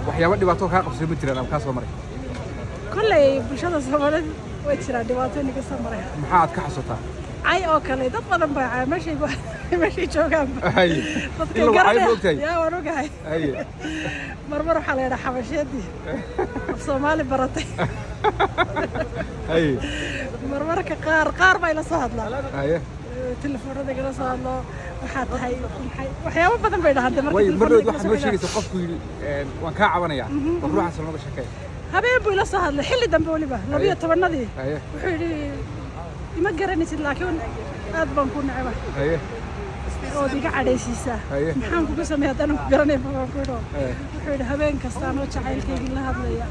waxyaabo dhibaato ka qabsay ma jiraan ama ka soo maray kolley bulshada Soomaaliyeed way jiraan dhibaatooyin ka soo maray maxaad ka xasuutaa ay oo kale dad badan baa meeshay joogaan hay dadka garanay yaa waan ogahay hay marmar waxa la yiraahdaa xabasheedii Soomaali baratay hay marmarka qaar bay la soo hadlaan hay telefoonada gala soo hadlo waxa tahay waxyaabo badan bay dhahaan way marwad waxa noo sheegaysa qofku waan ka cabanaya ruuxa salmada shaqeey habeen buu la soo hadlay xilli dambe waliba 12nadii wuxuu yiri ima garanaysid laakiin aad baan ku nacay haye oo diga cadaysiisa maxaan ku sameeyaa tan ku garanay baan ku yiro wuxuu yiri habeen kasta oo jacaylkayga la hadlaya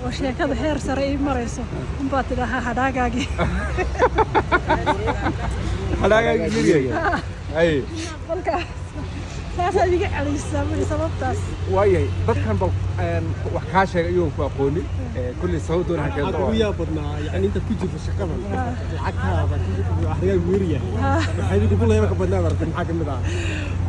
oo sheekada heer sare ay marayso in baad tidaahaa hadhaagaagi haye halka saas adiga cadaysiisa wali sababtaas waayay dadkan bal wax ka sheegay iyo ku aqooni kulli sawdoon ha keento ugu yaabadna yani inta ku jirto shaqada lacagtaada ku jirto ahriga weeriya waxay ugu leeyahay ka badnaa arkan maxaa kamid ah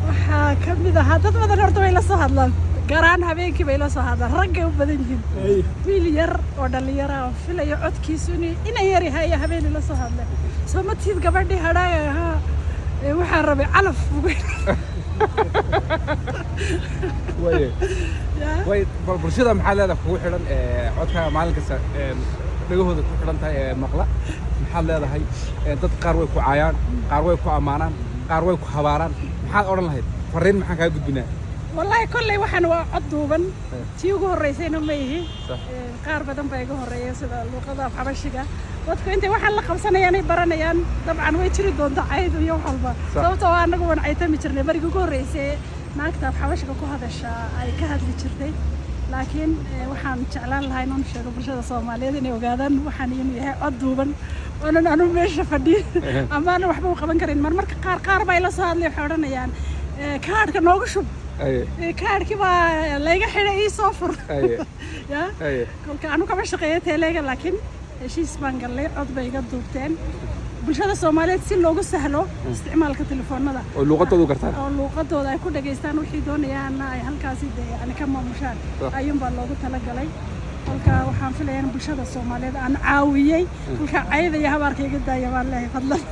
waxa kamid ah dad badan horta way la soo hadlaan garaan habeenkii bay la soo hadlaan rag u badan yihiin wiil yar oo dhalinyaro ah filayo codkiisu inay yar yahay habeen la soo hadlaan soo ma tiid gabadhii hadhaaya waxa rabay calaf way bulshada maxaa leedahay kugu xiran codka maalin kasta dhagahooda ku xiran tahay maqla maxaa leedahay dad qaar way ku caayaan qaar way ku amaanaan qaar way ku habaaraan maxaad oran lahayd fariin maxaan ka gudbinaa wallahi kullay waxaan waa cod duuban tii ugu horeysayna ma yihi qaar badan baa iga horeeyay sida luqada xabashiga dadku intay waxaan la qabsanayaan ay baranayaan dabcan way jiri doontaa cayd iyo walba sababtoo ah anagu waan caytami jirnay markii ugu horeysay naagta xabashiga ku hadasha ay ka hadli jirtay laakiin waxaan jeclaan lahaa inaan sheego bulshada Soomaaliyeed inay ogaadaan waxaan inuu yahay cod duuban oo aanu meesha fadhiyo ama aan waxba u qaban karin marmarka qaar bay la soo hadlay waxay oranayaan kaadhka nooga shub kaadhkii baa layga xidhay ii soo fur kolka anu kama shaqeeyo teelayga laakiin heshiis baan galay cod bay iga duubteen bulshada Soomaaliyeed si loogu sahlo isticmaalka telefoonada oo luqadoodu gartaan oo luqadooda ay ku dhageystaan wixii doonayaan ay halkaasi yani ka maamushaan ayuun baa loogu talagalay halka waxaan filayaa in bulshada Soomaaliyeed aan caawiyay halka caydaya habaarkayga daaya baan leeyahay fadlan